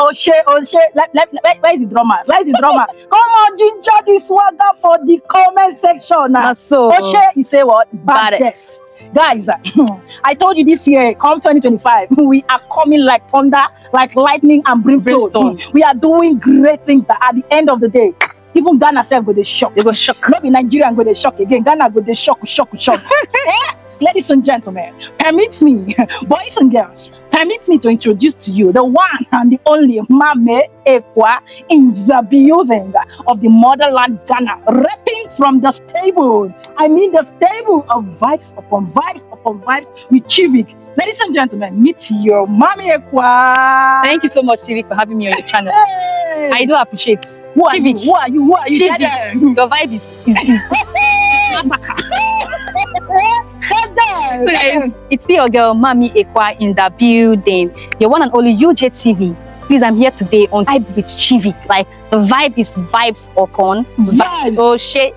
oh shit. Where is the drummer? Come on, ginger this swagger for the comment section. That's so. Oh shit, you say what? Baddest. Guys, I told you this year, come 2025, we are coming like thunder, like lightning and brimstone. We are doing great things that at the end of the day, even Ghana self go dey shock. They go shock. Not be Nigerian go dey shock again. Ghana go dey shock. Ladies and gentlemen, permit me, boys and girls, permit me to introduce to you the one and the only Mame Ekwa in the building of the motherland Ghana, repping from the stable. I mean the stable of vibes upon vibes with Chivik. Ladies and gentlemen, meet your Mame Ekwa. Thank you so much, Chivik, for having me on your channel. Hey. I do appreciate. Who are you? Chivik, your vibe is massacre. So guys, it's still your girl Mame Ekwa in the building. Your one and only UJTV. Please, I'm here today on Vibe with Chivik. Like the vibe is vibes upon vibes. Oh shit.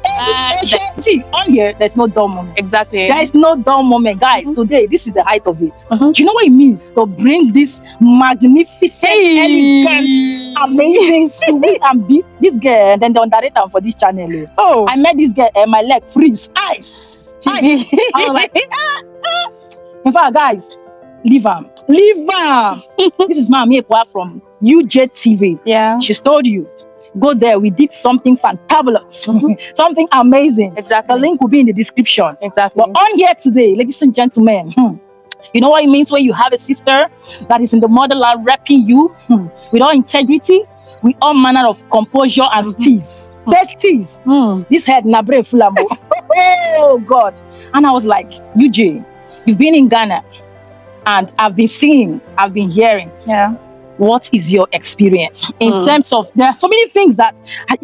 See, on here, there's no dull moment. Exactly. There is no dull moment, guys. Today, this is the height of it. Do you know what it means to bring this magnificent, elegant, amazing, sweet and be this girl? And then the underrated for this channel. Oh, I met this girl and my leg freeze. Ice. I was like, in fact, guys, leave him. This is Mame Ekwa from UJTV. Yeah. She's told you, go there. We did something fantabulous, something amazing. Exactly. The link will be in the description. Exactly. But on here today, ladies and gentlemen, you know what it means when you have a sister that is in the motherland repping you with all integrity, with all manner of composure and steeze. Best tease. This head na brave fulamo. Oh God. And I was like, UJ, you've been in Ghana and I've been seeing, I've been hearing. Yeah. What is your experience in terms of, there are so many things that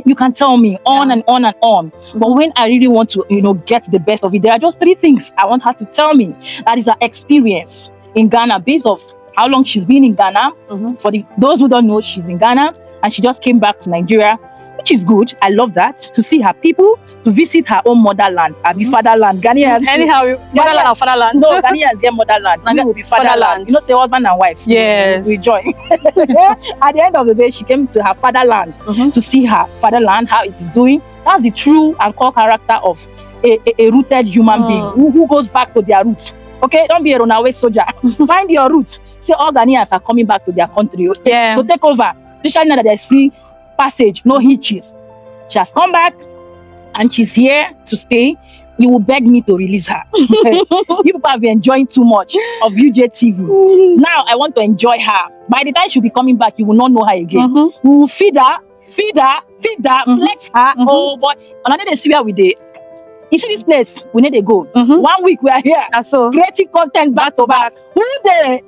you can tell me on and on and on. But when I really want to, get the best of it, there are just 3 things I want her to tell me. That is her experience in Ghana based off how long she's been in Ghana. For those who don't know, she's in Ghana and she just came back to Nigeria, which is good. I love that. To see her people, to visit her own motherland, fatherland. Ghanaians. Anyhow, motherland or fatherland? No, Ghanaians get motherland. We will be fatherland. Say husband and wife. Yes. We join. At the end of the day, she came to her fatherland to see her fatherland, how it is doing. That's the true and core character of a rooted human being who goes back to their roots. Okay, don't be a runaway soldier. Find your roots. Say all Ghanaians are coming back to their country. Okay? Yeah. To take over. Especially now that there's free passage, no hitches. She has come back and she's here to stay. You will beg me to release her. You people have been enjoying too much of UJTV. Now I want to enjoy her. By the time she'll be coming back, you will not know her again. We will feed her, flex her. Oh boy. Another day see where we did. You see this place, we need to go. 1 week we are here. So creating content back to back. Who they?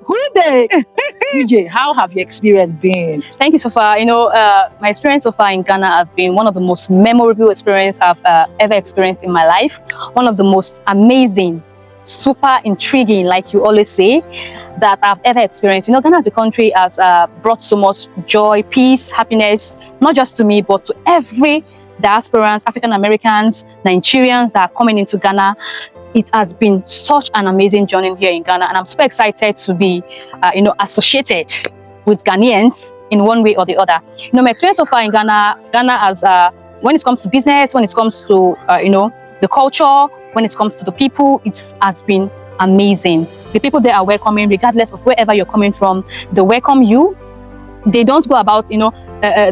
UJ, how have your experience been? Thank you so far. My experience so far in Ghana has been one of the most memorable experiences I've ever experienced in my life. One of the most amazing, super intriguing, like you always say, that I've ever experienced. Ghana as a country has brought so much joy, peace, happiness, not just to me, but to every diasporans, African Americans, Nigerians that are coming into Ghana. It has been such an amazing journey here in Ghana, and I'm super excited to be, associated with Ghanaians in one way or the other. My experience so far in Ghana has, when it comes to business, when it comes to, the culture, when it comes to the people, it has been amazing. The people there are welcoming, regardless of wherever you're coming from. They welcome you. They don't go about,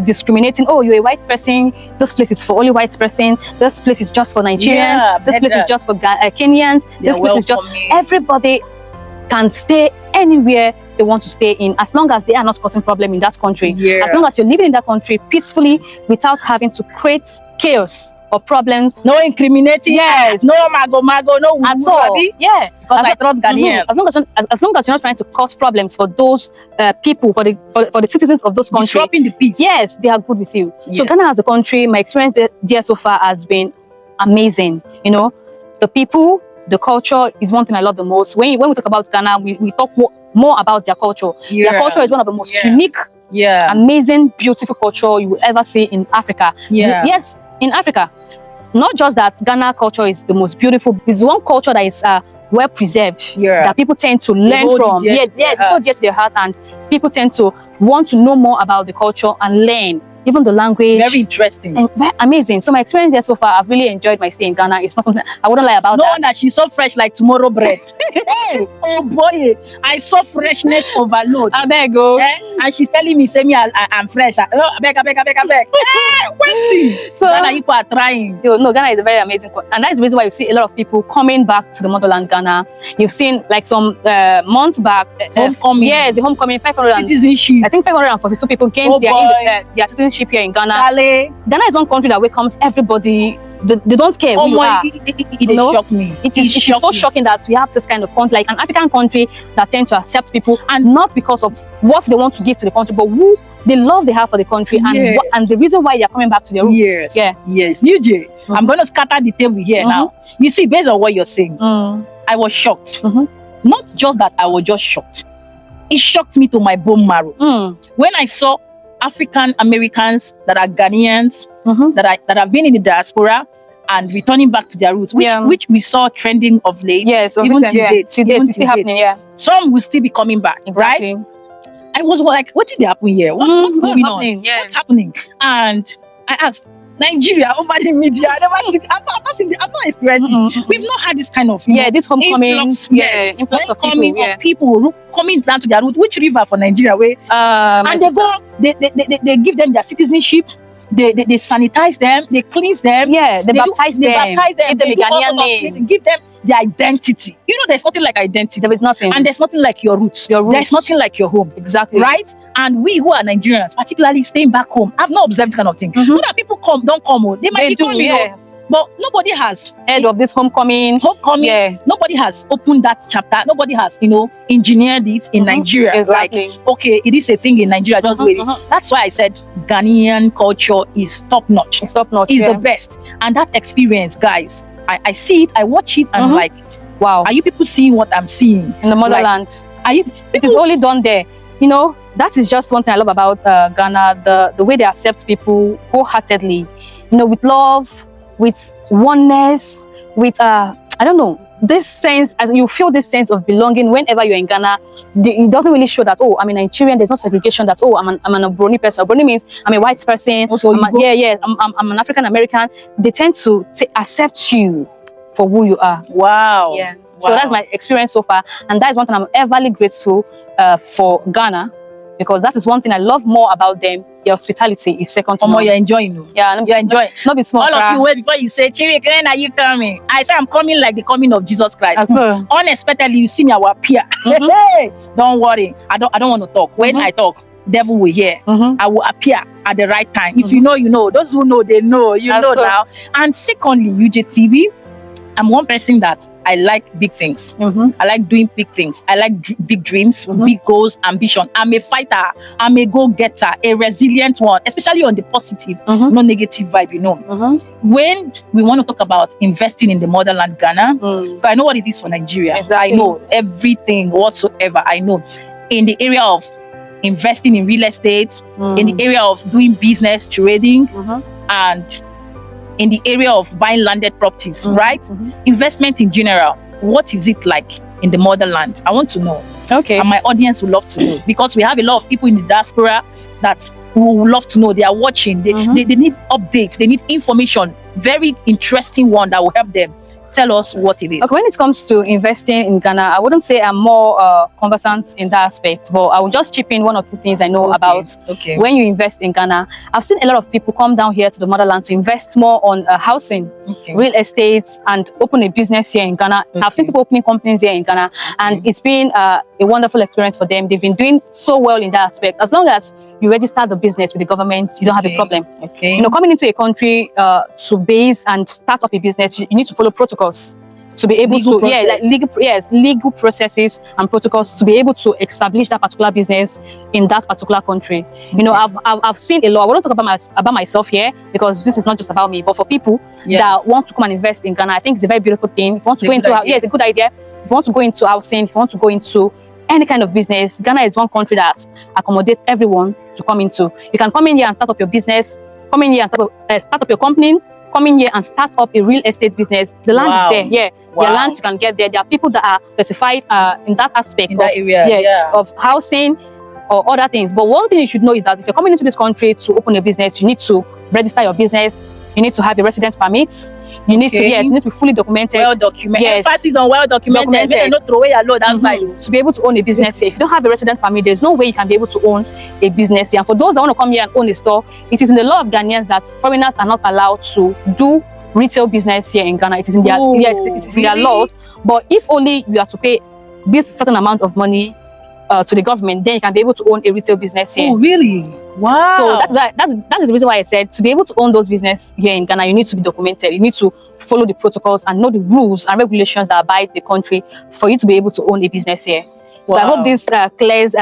discriminating. Oh, you're a white person. This place is for only white person. This place is just for Nigerians. This place is just for Kenyans. This place is just... Everybody can stay anywhere they want to stay in, as long as they are not causing problem in that country. As long as you're living in that country peacefully without having to create chaos or problems. No incriminating. Yes. No mago, no at all. Yeah. Because I trust Ghanaians. As long as you're not trying to cause problems for those people, for the citizens of those countries. Disrupting the peace. Yes, they are good with you. So Ghana as a country, my experience there so far has been amazing. The people, the culture is one thing I love the most. When we talk about Ghana, we talk more about their culture. Their culture is one of the most unique, amazing, beautiful culture you will ever see in Africa. Yes, in Africa. Not just that Ghana culture is the most beautiful, it's one culture that is well preserved, Yeah. that people tend to learn from. It's so dear to their heart, and people tend to want to know more about the culture and learn. Even the language. Very interesting. And very amazing. So my experience there so far, I've really enjoyed my stay in Ghana. It's not something I wouldn't lie about. No wonder she's so fresh like tomorrow bread. Hey, oh boy, I saw freshness overload. There you go. And she's telling me, say me, I'm fresh. I beg. Waiting. So Ghana people are trying. No, Ghana is a very amazing country. And that's the reason why you see a lot of people coming back to the motherland, Ghana. You've seen like some months back. Homecoming. Yeah, the homecoming, 500. Citizenship. I think 542 people gained their citizenship here in Ghana. Charlie. Ghana is one country that welcomes everybody. They don't care who you are. It shocked me. It is so shocking that we have this kind of country, like an African country that tends to accept people, and not because of what they want to give to the country, but who the love they have for the country, and the reason why they are coming back to their roots. Yes. UJ, I'm going to scatter the table here now. You see, based on what you're saying, I was shocked. Not just that, I was just shocked. It shocked me to my bone marrow. When I saw African Americans that are Ghanaians, that have been in the diaspora and returning back to their roots, which we saw trending of late. Yes, even to date. It's still happening. Some will still be coming back, right? I was like, what did happen here? What's going on? What's happening? And I asked, Nigeria over the media. I've not experienced. We've not had this kind of this homecoming influx of people coming down to their root. Which river for Nigeria way? And they give them their citizenship. They sanitize them, they cleanse them, they baptize them, give them a Ghanaian name, give them their identity. You know, there's nothing like identity. There is nothing. And there's nothing like your roots. There's nothing like your home. Exactly. Right? And we who are Nigerians, particularly staying back home, have not observed this kind of thing. When people don't come, they might be coming, but nobody has heard of this homecoming. Nobody has opened that chapter. Nobody has, engineered it in Nigeria. Exactly. Like, okay, it is a thing in Nigeria. Just wait. That's why I said Ghanaian culture is top notch. It's top notch. It's the best. And that experience, guys, I see it, I watch it, and I'm like, wow, are you people seeing what I'm seeing in the motherland? Like, it is only done there. That is just one thing I love about Ghana, the way they accept people wholeheartedly, with love, with oneness, with I don't know, this sense, as you feel this sense of belonging whenever you're in Ghana. It doesn't really show that, oh, I'm a Nigerian. There's no segregation that, oh, I'm an Obroni person. Obroni means I'm a white person. I'm an African American. They tend to accept you for who you are. Wow. Yeah. So that's my experience so far, and that is one thing I'm everly grateful for Ghana, because that is one thing I love more about them. Their hospitality is second to none. You're enjoying. Yeah, you're enjoying. Not be small. All of you wait before you say, Chiri, when are you coming? I say I'm coming like the coming of Jesus Christ. Unexpectedly, you see me, I will appear. Hey, don't worry. I don't want to talk. When I talk, devil will hear. I will appear at the right time. If you know, you know. Those who know, they know. You know now. And secondly, UJTV, I'm one person that I like big things. I like doing big things. I like big dreams, big goals, ambition. I'm a fighter. I'm a go-getter, a resilient one, especially on the positive, no negative vibe, When we want to talk about investing in the motherland, Ghana, I know what it is for Nigeria. Exactly. I know everything whatsoever. I know in the area of investing in real estate, in the area of doing business, trading, and in the area of buying landed properties, right? Investment in general, what is it like in the motherland? I want to know. Okay. And my audience would love to know, because we have a lot of people in the diaspora that would love to know. They are watching. They need updates. They need information. Very interesting one that will help them. Tell us what it is. Okay, when it comes to investing in Ghana, I wouldn't say I'm more conversant in that aspect, but I will just chip in one or two things I know about when you invest in Ghana. I've seen a lot of people come down here to the motherland to invest more on housing, real estate, and open a business here in Ghana. I've seen people opening companies here in Ghana, and it's been a wonderful experience for them. They've been doing so well in that aspect. As long as you register the business with the government, you don't have a problem. Coming into a country to base and start up a business, you need to follow protocols to be able legal processes and protocols to be able to establish that particular business in that particular country. I've seen a lot. I won't talk about myself here, because this is not just about me, but for people that want to come and invest in Ghana, I think it's a very beautiful thing. If you want to go into it's a good idea. If you want to go into housing, if you want to go into any kind of business, Ghana is one country that accommodates everyone to come into. You can come in here and start up your business, come in here and start up your company, come in here and start up a real estate business. The land is there, There are lands you can get there. There are people that are specified in that aspect in that area, of housing or other things. But one thing you should know is that if you're coming into this country to open a business, you need to register your business. You need to have a residence permit. You need to you need to be fully documented. Well documented. Yes. Emphasis on well documented. Make not throw away your load outside. To be able to own a business here, if you don't have a resident permit, there's no way you can be able to own a business here. And for those that want to come here and own a store, it is in the law of Ghanaians that foreigners are not allowed to do retail business here in Ghana. It is in their it's in their laws. But if only you have to pay this certain amount of money to the government, then you can be able to own a retail business here. Oh, really? Wow. So that is the reason why I said to be able to own those business here in Ghana, you need to be documented. You need to follow the protocols and know the rules and regulations that abide the country for you to be able to own a business here. Wow. So I hope this clears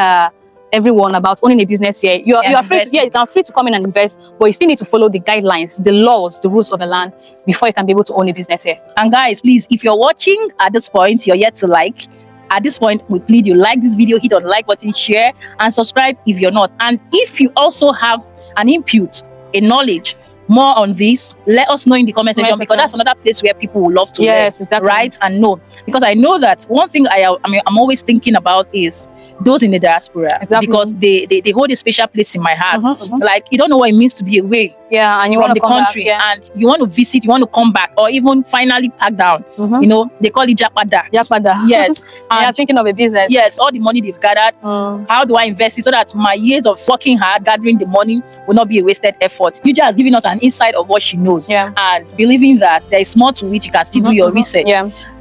everyone about owning a business here. You are free. You are free to come in and invest, but you still need to follow the guidelines, the laws, the rules of the land before you can be able to own a business here. And guys, please, if you're watching at this point, you're yet to like. At this point, we plead you like this video, hit on the like button, share, and subscribe if you're not. And if you also have an input, a knowledge more on this, let us know in the comment section, because that's another place where people will love to learn, exactly. Right? And know. Because I know that one thing I'm always thinking about is those in the diaspora, because they hold a special place in my heart. Like, you don't know what it means to be away and you from the country, and you want to visit, you want to come back, or even finally pack down. You know, they call it jakpada. Yes. And you're thinking of a business. Yes, all the money they've gathered, how do I invest it so that my years of working hard, gathering the money, will not be a wasted effort? You just giving us an insight of what she knows, and believing that there is more to it. You can still do your research.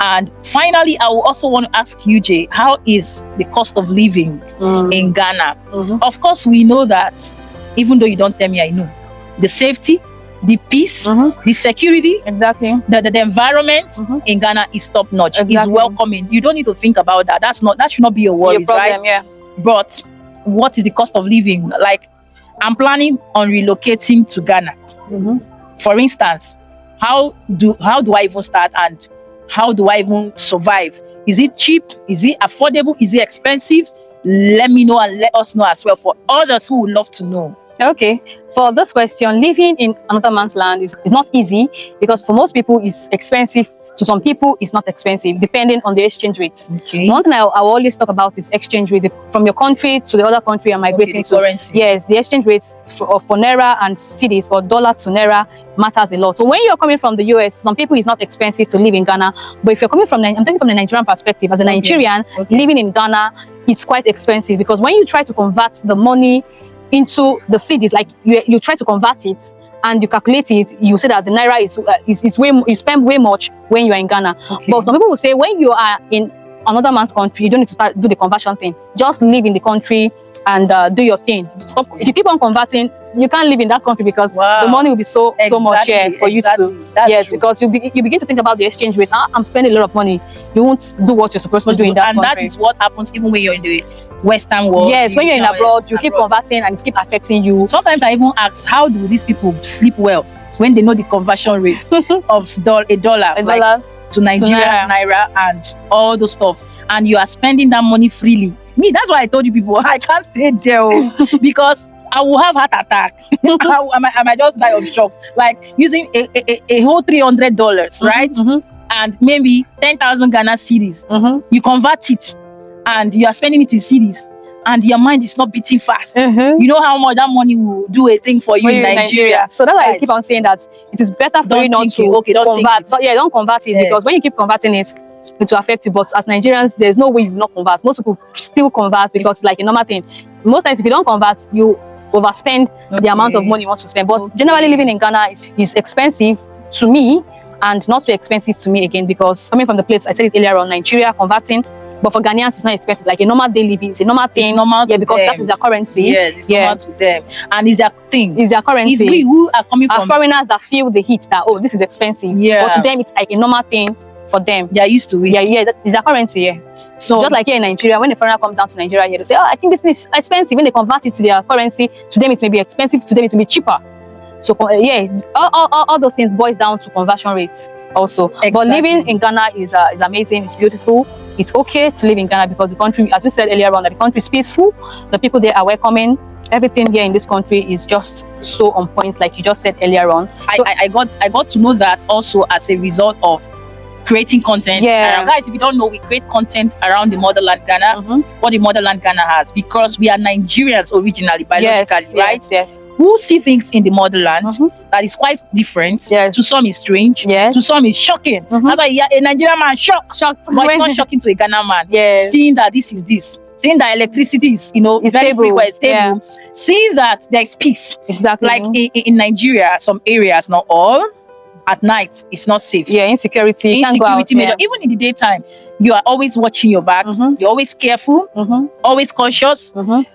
And finally, I will also want to ask you, Jay, how is the cost of living in Ghana? Of course, we know that, even though you don't tell me, I know. The safety, the peace, the security, the environment in Ghana is top notch. It's welcoming. You don't need to think about that. That should not be your worry, right? But what is the cost of living? Like, I'm planning on relocating to Ghana. For instance, how do I even start, and how do I even survive? Is it cheap? Is it affordable? Is it expensive? Let me know, and let us know as well, for others who would love to know. Okay, for this question, living in another man's land is not easy, because for most people it's expensive. To some people it's not expensive, depending on the exchange rates. One thing I always talk about is exchange rate. From your country to the other country and migrating to currency. Yes, the exchange rates for naira and cedis, or dollar to naira, matters a lot. So when you're coming from the US, some people it's not expensive to live in Ghana, but if you're coming from, I'm talking from the Nigerian perspective, as a Nigerian living in Ghana, it's quite expensive, because when you try to convert the money into the cedis, like you try to convert it and you calculate it, you say that the naira is way, you spend way much when you are in Ghana. But some people will say, when you are in another man's country, you don't need to do the conversion thing. Just live in the country and do your thing. Stop. If you keep on converting, you can't live in that country, because the money will be so much here for you to. That's true. Because you begin to think about the exchange rate. I'm spending a lot of money. You won't do what you're supposed to do in that country. And that is what happens even when you're in the Western world. Yes, when you're in abroad, you keep converting and it keep affecting you. Sometimes I even ask, how do these people sleep well when they know the conversion rate of a dollar to Nigeria naira and all those stuff, and you are spending that money freely? Me, that's why I told you people, I can't stay there because I will have heart attack. I might just die of shock. Like, using a whole $300, right? And maybe 10,000 Ghana cedis. You convert it, and you are spending it in cedis, and your mind is not beating fast. You know how much that money will do a thing for you in Nigeria. So that's why I keep on saying that it is better for you not to convert. So don't convert it, because when you keep converting it, it will affect you. But as Nigerians, there's no way you will not convert. Most people still convert, because it's like a normal thing. Most times, if you don't convert, you overspend the amount of money you want to spend. But generally, living in Ghana is expensive to me, and not too expensive to me again, because coming from the place, I said it earlier on, Nigeria, converting. But for Ghanaians, it's not expensive. Like a normal day living, it's a normal thing. It's normal because that is their currency. Yes, it's normal to them. And it's their thing. It's their currency. It's we who are coming from foreigners that feel the heat that, oh, this is expensive. But to them, it's like a normal thing for them. They are used to it. That is their currency, So just like here in Nigeria, when a foreigner comes down to Nigeria here, they say, oh, I think this is expensive. When they convert it to their currency, to them it may be expensive, to them it may be cheaper. So all those things boils down to conversion rates also. But living in Ghana is amazing. It's beautiful. It's okay to live in Ghana, because the country, as we said earlier on, that the country is peaceful. The people there are welcoming. Everything here in this country is just so on point, like you just said earlier on. I got to know that also as a result of creating content. Guys, if you don't know, we create content around the motherland Ghana, what the motherland Ghana has, because we are Nigerians originally, biologically, right? Yes. Who see things in the motherland that is quite different. To some is strange. To some is shocking. That's why a Nigerian man shocked, but it's not shocking to a Ghana man. Seeing that this is this. Seeing that electricity is, it's very frequent, stable. Seeing that there is peace. Exactly. Like in Nigeria, some areas, not all, at night it's not safe. Insecurity. Insecurity major. Even in the daytime, you are always watching your back. You're always careful, always cautious.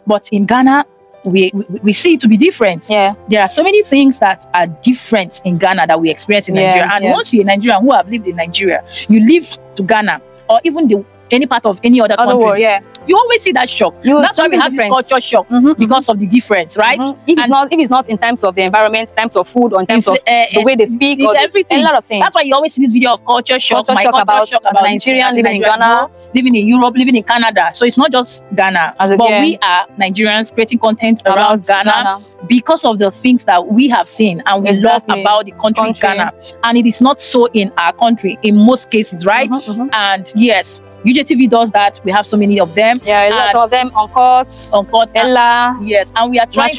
But in Ghana, we see it to be different. There are so many things that are different in Ghana that we experience in Nigeria. And once you're a Nigerian who have lived in Nigeria, you live to Ghana or even any part of any other country. World, you always see that shock. That's why we have this culture shock because of the difference, right? If it's not in terms of the environment, in terms of food, or in terms of the way they speak, or everything, a lot of things. That's why you always see this video of culture shock. About Nigerian living in Ghana, living in Europe, living in Canada. So it's not just Ghana, but we are Nigerians creating content around Ghana because of the things that we have seen and we love about the country Ghana. And it is not so in our country in most cases, right? And yes, UJTV does that. We have so many of them. A lot of them. Uncut, Ella. Yes, and we are trying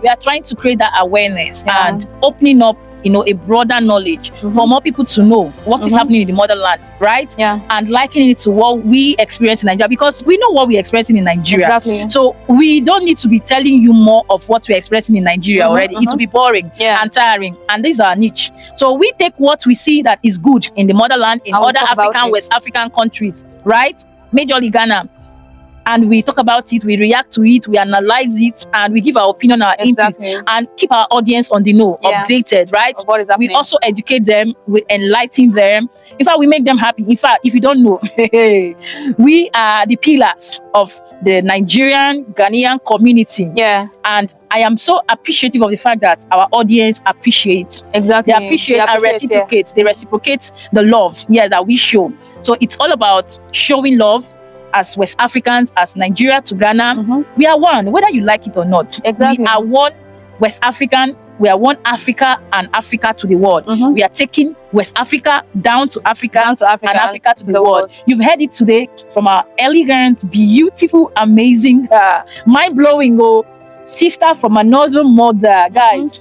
we are trying to create that awareness and opening up, a broader knowledge for more people to know what is happening in the motherland, right? And likening it to what we experience in Nigeria, because we know what we're experiencing in Nigeria. Exactly. So we don't need to be telling you more of what we're experiencing in Nigeria already. It will be boring and tiring. And this is our niche. So we take what we see that is good in the motherland, in other African, West African countries, right? Majorly Ghana. And we talk about it, we react to it, we analyze it, and we give our opinion, our input, and keep our audience on the know, updated, right? What is happening. We also educate them, we enlighten them. In fact, we make them happy. In fact, if you don't know, we are the pillars of the Nigerian Ghanaian community. And I am so appreciative of the fact that our audience appreciates. They appreciate and reciprocate. They reciprocate the love, that we show. So it's all about showing love as West Africans, as Nigeria to Ghana. We are one, whether you like it or not. We are one West African. We are one Africa and Africa to the world. We are taking West Africa down to Africa, and Africa to the world. You've heard it today from our elegant, beautiful, amazing, mind-blowing sister from another mother. Guys,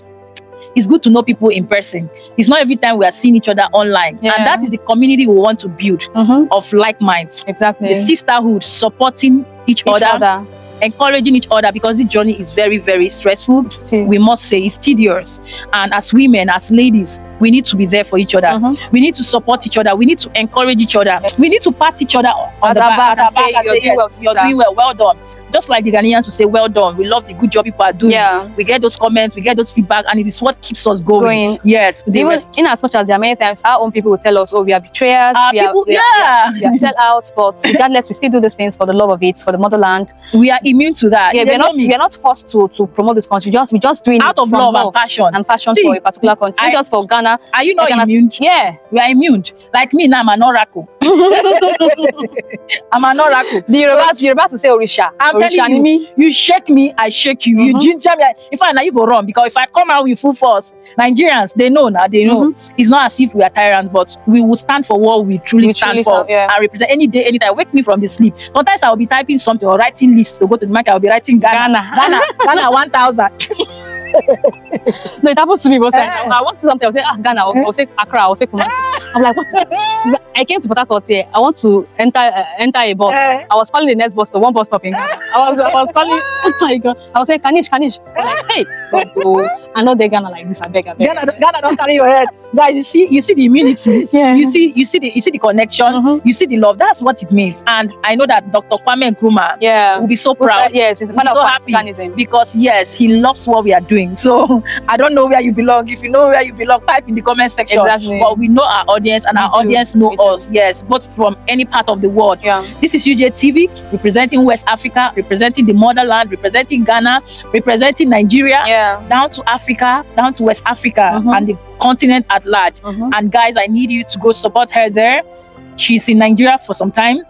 it's good to know people in person. It's not every time we are seeing each other online. And that is the community we want to build of like minds. The sisterhood, supporting each other, encouraging each other, because this journey is very, very stressful. We must say it's tedious. And as women, as ladies, we need to be there for each other. We need to support each other. We need to encourage each other. We need to pat each other on the back and say, you're doing well, well done. Just like the Ghanaians will say, well done. We love the good job people are doing. We get those comments, we get those feedback, and it is what keeps us going. Yes. Even in as much as there are many times our own people will tell us, oh, we are betrayers, we are sellouts, but regardless, we still do these things for the love of it, for the motherland. We are immune to that. We are not forced to promote this country. We just doing out it of love and passion. For a particular country. Not just for Ghana. Are you not immune? We are immune. Like me now, I'm an oracle. I'm an oracle. The Yorubas will say Orisha. I'm telling you, you shake me, I shake you. You ginger me. In fact, now you go wrong, because if I come out with full force, Nigerians, they know now. They know it's not as if we are tyrants, but we will stand for what we truly stand for and represent any day, anytime. Wake me from the sleep. Sometimes I will be typing something or writing lists to go to the market. I will be writing Ghana 1000. No, it happens to me both times. I want to say something, I'll say Ghana, I'll say Accra, I'll say Kumasi. I'm like, what? I came to Port Harcourt here. I want to enter a bus. I was calling the next bus to one bus stop in Ghana. I was calling. Oh my God! I was saying Kanish. I'm like, hey, I know they Ghana like this. I beg. Ghana don't carry your head, guys. You see the immunity. You see the connection. You see the love. That's what it means. And I know that Dr. Kwame Nkrumah will be so proud. Yes, he's so happy because he loves what we are doing. So I don't know where you belong. If you know where you belong, type in the comment section. But we know our audience, and our audience know us. Yes, both from any part of the world. This is UJTV, representing West Africa, representing the motherland, representing Ghana, representing Nigeria, down to Africa, down to West Africa, and the continent at large. And guys, I need you to go support her there. She's in Nigeria for some time.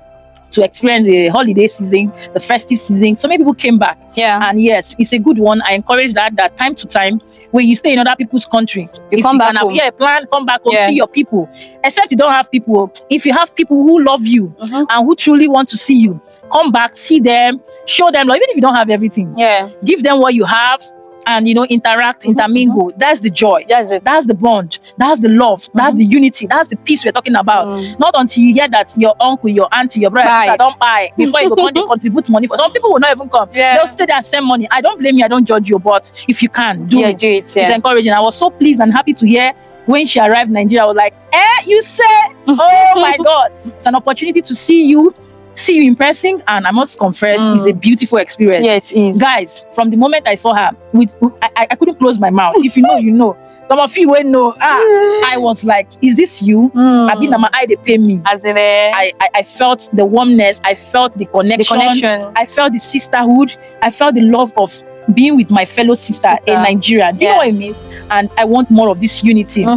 to experience the holiday season, the festive season. So many people came back. Yeah. And yes, it's a good one. I encourage that time to time, when you stay in other people's country, you come back home. Come back home, see your people. Except you don't have people. If you have people who love you and who truly want to see you, come back, see them, show them love. Even if you don't have everything, give them what you have. And interact, intermingle. That's the joy. That's the bond. That's the love. That's the unity. That's the peace we're talking about. Not until you hear that your uncle, your auntie, your brother, sister don't buy before you go come to contribute money for. Some people will not even come. They'll stay there and send money. I don't blame you. I don't judge you. But if you can, do it. It's encouraging. I was so pleased and happy to hear when she arrived in Nigeria. I was like, you say, oh my God, it's an opportunity to see you in person, and I must confess, it's a beautiful experience. Yeah, it is. Guys, from the moment I saw her, I couldn't close my mouth. If you know, you know. Some of you will know. I was like, is this you? I've been on my eye, they pay me. As in I felt the warmness, I felt the connection, I felt the sisterhood, I felt the love of being with my fellow sister in Nigeria. Do you know what it means? And I want more of this unity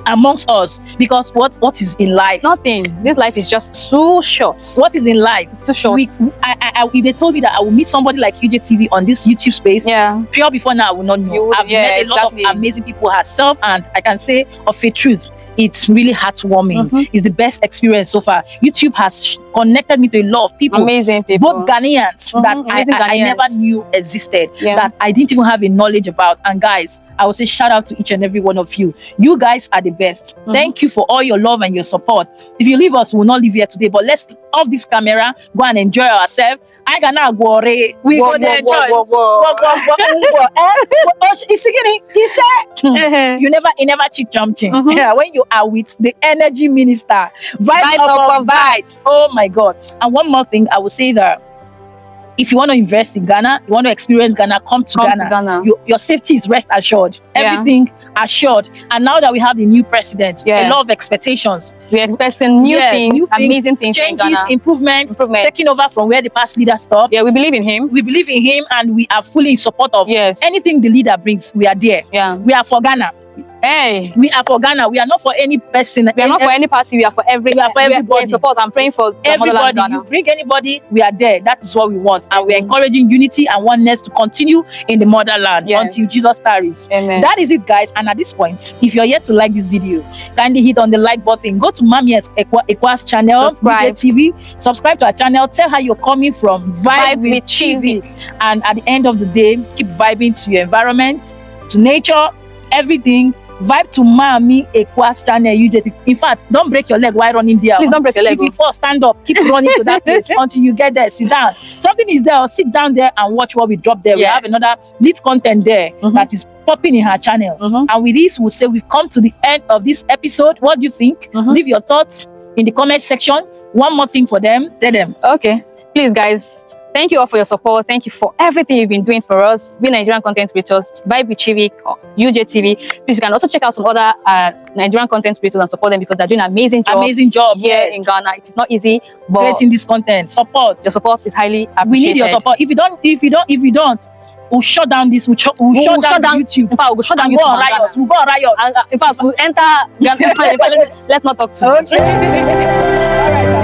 amongst us, because what is in life? Nothing. This life is just too short. What is in life? It's too short. If they told me that I will meet somebody like UJTV on this YouTube space, pure before now, I will not know. I've met a lot of amazing people herself, and I can say of a truth, it's really heartwarming. It's the best experience so far. YouTube has connected me to a lot of people, amazing people, both Ghanaians that I never knew existed, that I didn't even have a knowledge about. And guys, I would say shout out to each and every one of you. You guys are the best. Thank you for all your love and your support. If you leave us, we will not leave here today. But let's off this camera, go and enjoy ourselves. I gonna go. We go there enjoy. He said, you never cheat jumping. When you are with the energy minister, vibe of vibes. Oh my God! And one more thing, I would say that if you want to invest in Ghana, you want to experience Ghana, come to Ghana. Your safety is rest assured. Everything assured. And now that we have the new president, a lot of expectations. We're expecting new things, amazing things, changes, improvements, taking over from where the past leader stopped. Yeah, we believe in him. We believe in him, and we are fully in support of anything the leader brings. We are there. We are for Ghana. Hey, we are for Ghana. We are not for any person. We are not for any party. We are for everybody. We are in support. I'm praying for everybody. You bring anybody, we are there. That is what we want, and we are encouraging unity and oneness to continue in the motherland until Jesus tarries. Amen. That is it, guys. And at this point, if you're yet to like this video, kindly hit on the like button. Go to Mami Ekwa's channel, DJTV. Subscribe to our channel. Tell her you're coming from Vibe with Chivi. And at the end of the day, keep vibing to your environment, to nature, everything. Vibe to Mami Ekwa's channel. In fact, don't break your leg while running there. Please don't break your leg. If you fall, stand up. Keep running to that place until you get there. Sit down. Something is there. Sit down there and watch what we drop there. We have another lit content there that is popping in her channel. And with this, we'll say we've come to the end of this episode. What do you think? Leave your thoughts in the comment section. One more thing for them. Tell them. Okay. Please, guys. Thank you all for your support. Thank you for everything you've been doing for us. Be Nigerian content creators, Vibe with Chivi, or UJTV. Please, you can also check out some other Nigerian content creators and support them, because they're doing an amazing job here in Ghana. It's not easy, but creating this content. Support. Your support is highly appreciated. We need your support. If you don't, we'll shut down this. We'll shut down YouTube. In fact, we'll shut down YouTube. We'll go on riot. In fact, we'll enter. Let's not talk too much. All right.